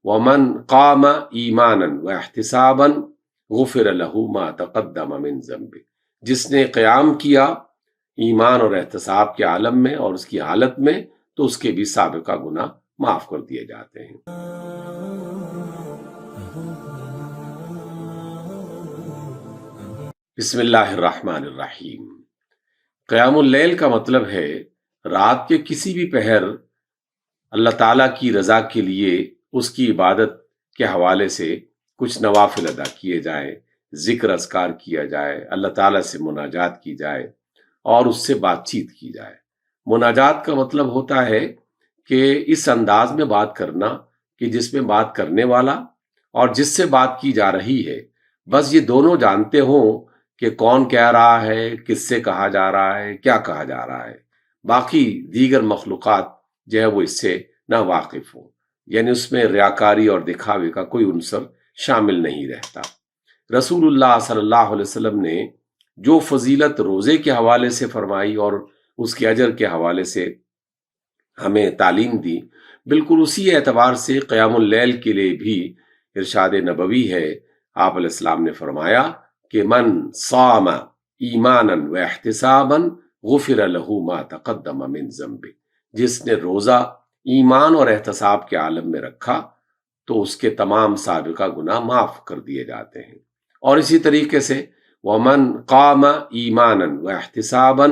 ومن قام ایمانا واحتسابا غفر له ما تقدم من ذنبه، جس نے قیام کیا ایمان اور احتساب کے عالم میں اور اس کی حالت میں، تو اس کے بھی سابقہ گناہ معاف کر دیے جاتے ہیں۔ بسم اللہ الرحمن الرحیم۔ قیام اللیل کا مطلب ہے رات کے کسی بھی پہر اللہ تعالیٰ کی رضا کے لیے اس کی عبادت کے حوالے سے کچھ نوافل ادا کیے جائیں، ذکر اذکار کیا جائے، اللہ تعالیٰ سے مناجات کی جائے اور اس سے بات چیت کی جائے۔ مناجات کا مطلب ہوتا ہے کہ اس انداز میں بات کرنا کہ جس میں بات کرنے والا اور جس سے بات کی جا رہی ہے بس یہ دونوں جانتے ہوں کہ کون کہہ رہا ہے، کس سے کہا جا رہا ہے، کیا کہا جا رہا ہے، باقی دیگر مخلوقات جو ہے وہ اس سے نہ واقف ہوں، یعنی اس میں ریاکاری اور دکھاوے کا کوئی عنصر شامل نہیں رہتا۔ رسول اللہ صلی اللہ علیہ وسلم نے جو فضیلت روزے کے حوالے سے فرمائی اور اس کے اجر کے حوالے سے ہمیں تعلیم دی، بالکل اسی اعتبار سے قیام اللیل کے لیے بھی ارشاد نبوی ہے۔ آپ علیہ السلام نے فرمایا کہ من صام ایمانا و احتسابا غفر له ما تقدم من ذنبه، جس نے روزہ ایمان اور احتساب کے عالم میں رکھا تو اس کے تمام سابقہ گناہ معاف کر دیے جاتے ہیں۔ اور اسی طریقے سے ومن قام ایمانا و احتسابا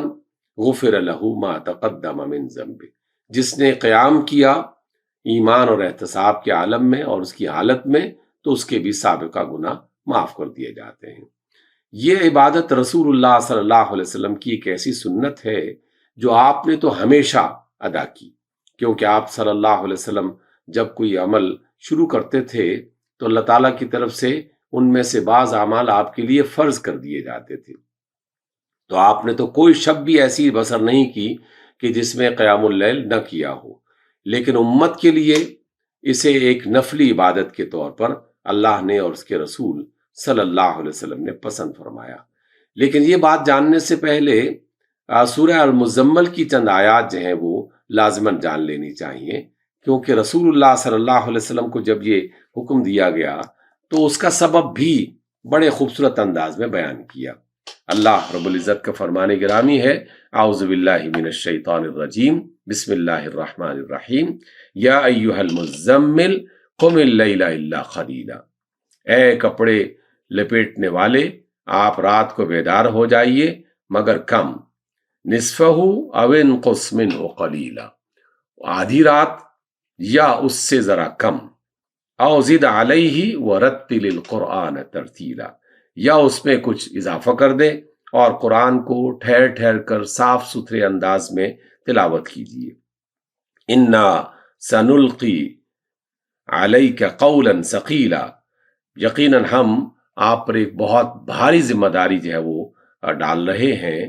غفر له ما تقدم من ذنبه، جس نے قیام کیا ایمان اور احتساب کے عالم میں اور اس کی حالت میں تو اس کے بھی سابقہ گناہ معاف کر دیے جاتے ہیں۔ یہ عبادت رسول اللہ صلی اللہ علیہ وسلم کی ایک ایسی سنت ہے جو آپ نے تو ہمیشہ ادا کی، کیونکہ آپ صلی اللہ علیہ وسلم جب کوئی عمل شروع کرتے تھے تو اللہ تعالیٰ کی طرف سے ان میں سے بعض اعمال آپ کے لیے فرض کر دیے جاتے تھے، تو آپ نے تو کوئی شب بھی ایسی بسر نہیں کی کہ جس میں قیام اللیل نہ کیا ہو، لیکن امت کے لیے اسے ایک نفلی عبادت کے طور پر اللہ نے اور اس کے رسول صلی اللہ علیہ وسلم نے پسند فرمایا۔ لیکن یہ بات جاننے سے پہلے سورہ المزمل کی چند آیات جو ہیں وہ لازماً جان لینی چاہیے، کیونکہ رسول اللہ صلی اللہ علیہ وسلم کو جب یہ حکم دیا گیا تو اس کا سبب بھی بڑے خوبصورت انداز میں بیان کیا۔ اللہ رب العزت کا فرمان گرامی ہے، اعوذ باللہ من الشیطان الرجیم، بسم اللہ الرحمن الرحیم، یا ایہا المزمل قم اللیل الا قلیلا، اے کپڑے لپیٹنے والے آپ رات کو بیدار ہو جائیے مگر کم، نصفہ او انقص منہ قلیلا، آدھی رات یا اس سے ذرا کم، او زد علیہ ورتل القرآن ترتیلا، یا اس میں کچھ اضافہ کر دیں اور قرآن کو ٹھہر ٹھہر کر صاف ستھرے انداز میں تلاوت کیجیے۔ انا سنلقی علیک قولا ثقیلا، یقیناً ہم آپ پر ایک بہت بھاری ذمہ داری جو ہے وہ ڈال رہے ہیں۔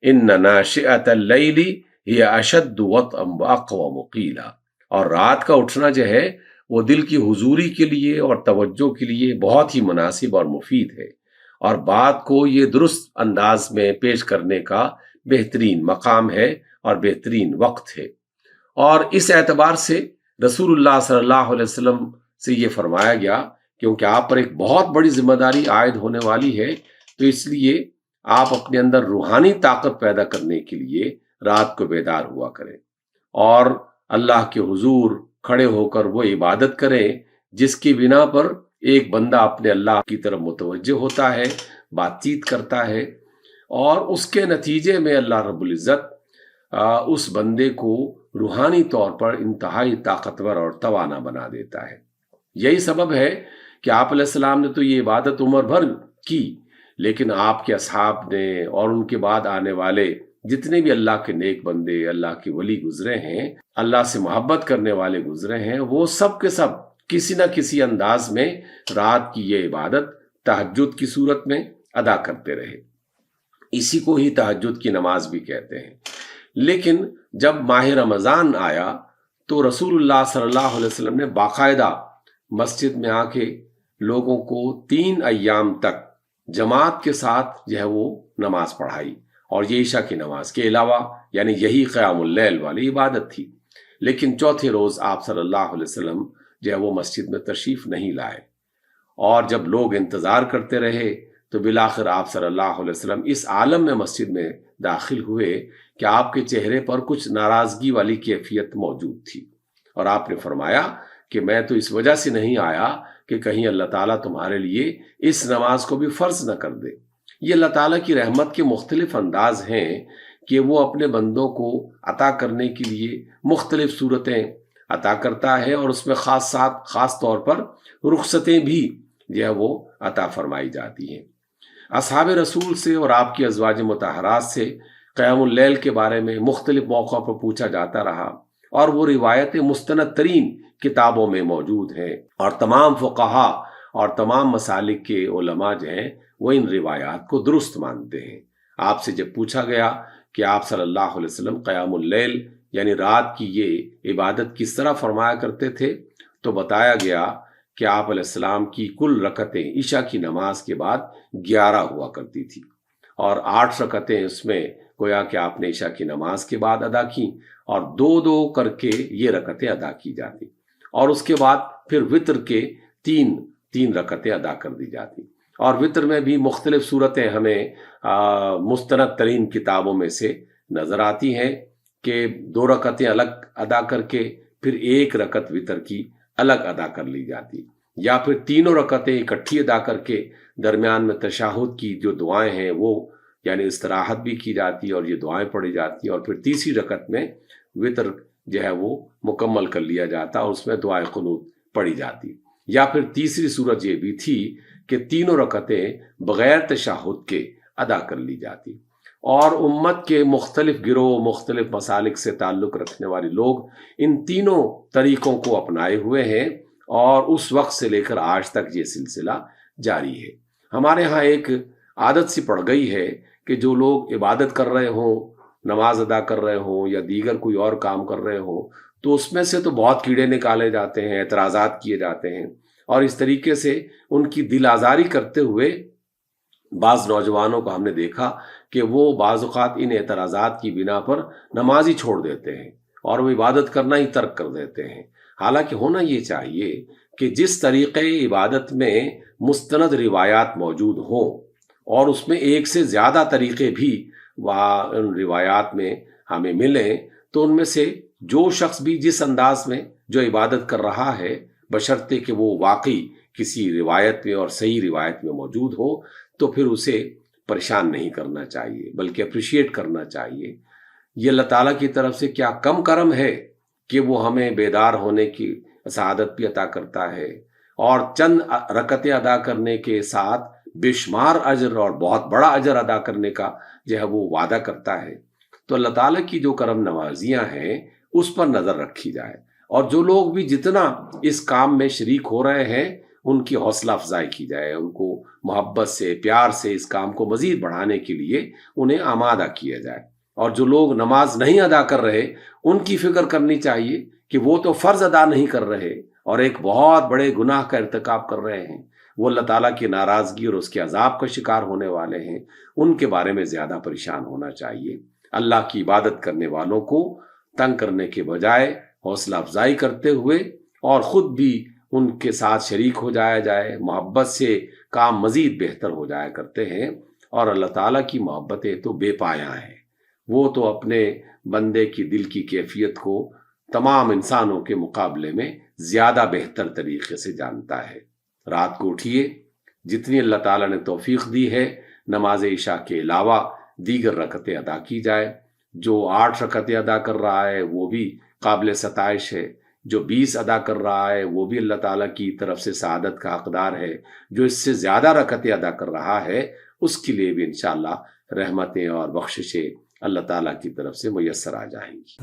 ان ناشئۃ اللیل ہی اشد وطئا واقوم قیلا، اور رات کا اٹھنا جو ہے وہ دل کی حضوری کے لیے اور توجہ کے لیے بہت ہی مناسب اور مفید ہے، اور بات کو یہ درست انداز میں پیش کرنے کا بہترین مقام ہے اور بہترین وقت ہے۔ اور اس اعتبار سے رسول اللہ صلی اللہ علیہ وسلم سے یہ فرمایا گیا کیونکہ آپ پر ایک بہت بڑی ذمہ داری عائد ہونے والی ہے، تو اس لیے آپ اپنے اندر روحانی طاقت پیدا کرنے کے لیے رات کو بیدار ہوا کریں اور اللہ کے حضور کھڑے ہو کر وہ عبادت کریں جس کی بنا پر ایک بندہ اپنے اللہ کی طرف متوجہ ہوتا ہے، بات چیت کرتا ہے، اور اس کے نتیجے میں اللہ رب العزت اس بندے کو روحانی طور پر انتہائی طاقتور اور توانا بنا دیتا ہے۔ یہی سبب ہے کہ آپ علیہ السلام نے تو یہ عبادت عمر بھر کی، لیکن آپ کے اصحاب نے اور ان کے بعد آنے والے جتنے بھی اللہ کے نیک بندے، اللہ کے ولی گزرے ہیں، اللہ سے محبت کرنے والے گزرے ہیں، وہ سب کے سب کسی نہ کسی انداز میں رات کی یہ عبادت تہجد کی صورت میں ادا کرتے رہے۔ اسی کو ہی تہجد کی نماز بھی کہتے ہیں۔ لیکن جب ماہ رمضان آیا تو رسول اللہ صلی اللہ علیہ وسلم نے باقاعدہ مسجد میں آ کے لوگوں کو 3 ایام تک جماعت کے ساتھ جو ہے وہ نماز پڑھائی، اور یہ عشاء کی نماز کے علاوہ یعنی یہی قیام اللیل والی عبادت تھی۔ لیکن چوتھے روز آپ صلی اللہ علیہ وسلم جو ہے وہ مسجد میں تشریف نہیں لائے، اور جب لوگ انتظار کرتے رہے تو بالآخر آپ صلی اللہ علیہ وسلم اس عالم میں مسجد میں داخل ہوئے کہ آپ کے چہرے پر کچھ ناراضگی والی کیفیت موجود تھی، اور آپ نے فرمایا کہ میں تو اس وجہ سے نہیں آیا کہ کہیں اللہ تعالیٰ تمہارے لیے اس نماز کو بھی فرض نہ کر دے۔ یہ اللہ تعالیٰ کی رحمت کے مختلف انداز ہیں کہ وہ اپنے بندوں کو عطا کرنے کے لیے مختلف صورتیں عطا کرتا ہے، اور اس میں خاص طور پر رخصتیں بھی جو ہے وہ عطا فرمائی جاتی ہیں۔ اصحاب رسول سے اور آپ کی ازواج مطہرات سے قیام اللیل کے بارے میں مختلف موقعوں پر پوچھا جاتا رہا، اور وہ روایتیں مستند ترین کتابوں میں موجود ہیں، اور تمام فقہا اور تمام مسالک کے علماء جو ہیں وہ ان روایات کو درست مانتے ہیں۔ آپ سے جب پوچھا گیا کہ آپ صلی اللہ علیہ وسلم قیام اللیل یعنی رات کی یہ عبادت کس طرح فرمایا کرتے تھے، تو بتایا گیا کہ آپ علیہ السلام کی کل رکعتیں عشاء کی نماز کے بعد 11 ہوا کرتی تھی، اور 8 رکعتیں اس میں گویا کہ آپ نے عشاء کی نماز کے بعد ادا کی، اور 2 کر کے یہ رکعتیں ادا کی جاتی، اور اس کے بعد پھر وتر کے 3 رکعتیں ادا کر دی جاتی۔ اور وتر میں بھی مختلف صورتیں ہمیں مستند ترین کتابوں میں سے نظر آتی ہیں کہ 2 رکعتیں الگ ادا کر کے پھر 1 رکعت وتر کی الگ ادا کر لی جاتی، یا پھر 3 رکعتیں اکٹھی ادا کر کے درمیان میں تشہد کی جو دعائیں ہیں وہ یعنی استراحت بھی کی جاتی اور یہ دعائیں پڑھی جاتی، اور پھر تیسری رکعت میں وتر جو ہے وہ مکمل کر لیا جاتا اور اس میں دعائے قنوت پڑھی جاتی۔ یا پھر تیسری صورت یہ بھی تھی کہ 3 رکعتیں بغیر تشہد کے ادا کر لی جاتی، اور امت کے مختلف گروہ مختلف مسالک سے تعلق رکھنے والے لوگ ان تینوں طریقوں کو اپنائے ہوئے ہیں، اور اس وقت سے لے کر آج تک یہ سلسلہ جاری ہے۔ ہمارے ہاں ایک عادت سی پڑ گئی ہے کہ جو لوگ عبادت کر رہے ہوں، نماز ادا کر رہے ہوں یا دیگر کوئی اور کام کر رہے ہوں، تو اس میں سے تو بہت کیڑے نکالے جاتے ہیں، اعتراضات کیے جاتے ہیں، اور اس طریقے سے ان کی دل آزاری کرتے ہوئے بعض نوجوانوں کو ہم نے دیکھا کہ وہ بعض اوقات ان اعتراضات کی بنا پر نماز ہی چھوڑ دیتے ہیں اور وہ عبادت کرنا ہی ترک کر دیتے ہیں۔ حالانکہ ہونا یہ چاہیے کہ جس طریقے عبادت میں مستند روایات موجود ہوں، اور اس میں ایک سے زیادہ طریقے بھی ان روایات میں ہمیں ملیں، تو ان میں سے جو شخص بھی جس انداز میں جو عبادت کر رہا ہے، بشرطے کہ وہ واقعی کسی روایت میں اور صحیح روایت میں موجود ہو، تو پھر اسے پریشان نہیں کرنا چاہیے بلکہ اپریشیٹ کرنا چاہیے۔ یہ اللہ تعالیٰ کی طرف سے کیا کم کرم ہے کہ وہ ہمیں بیدار ہونے کی سعادت بھی عطا کرتا ہے، اور چند رکعتیں ادا کرنے کے ساتھ بے شمار اجر اور بہت بڑا اجر ادا کرنے کا جو ہے وہ وعدہ کرتا ہے۔ تو اللہ تعالیٰ کی جو کرم نوازیاں ہیں اس پر نظر رکھی جائے، اور جو لوگ بھی جتنا اس کام میں شریک ہو رہے ہیں ان کی حوصلہ افزائی کی جائے، ان کو محبت سے پیار سے اس کام کو مزید بڑھانے کے لیے انہیں آمادہ کیا جائے۔ اور جو لوگ نماز نہیں ادا کر رہے ان کی فکر کرنی چاہیے کہ وہ تو فرض ادا نہیں کر رہے اور ایک بہت بڑے گناہ کا ارتکاب کر رہے ہیں، وہ اللہ تعالیٰ کی ناراضگی اور اس کے عذاب کا شکار ہونے والے ہیں۔ ان کے بارے میں زیادہ پریشان ہونا چاہیے۔ اللہ کی عبادت کرنے والوں کو تنگ کرنے کے بجائے حوصلہ افزائی کرتے ہوئے اور خود بھی ان کے ساتھ شریک ہو جایا جائے، محبت سے کام مزید بہتر ہو جایا کرتے ہیں۔ اور اللہ تعالیٰ کی محبتیں تو بے پایاں ہیں، وہ تو اپنے بندے کی دل کی کیفیت کو تمام انسانوں کے مقابلے میں زیادہ بہتر طریقے سے جانتا ہے۔ رات کو اٹھیے، جتنی اللہ تعالیٰ نے توفیق دی ہے نماز عشاء کے علاوہ دیگر رکعتیں ادا کی جائے۔ جو 8 رکعتیں ادا کر رہا ہے وہ بھی قابل ستائش ہے، جو 20 ادا کر رہا ہے وہ بھی اللہ تعالیٰ کی طرف سے سعادت کا حقدار ہے، جو اس سے زیادہ رکعتیں ادا کر رہا ہے اس کے لیے بھی انشاءاللہ رحمتیں اور بخششیں اللہ تعالیٰ کی طرف سے میسر آ جائیں گی۔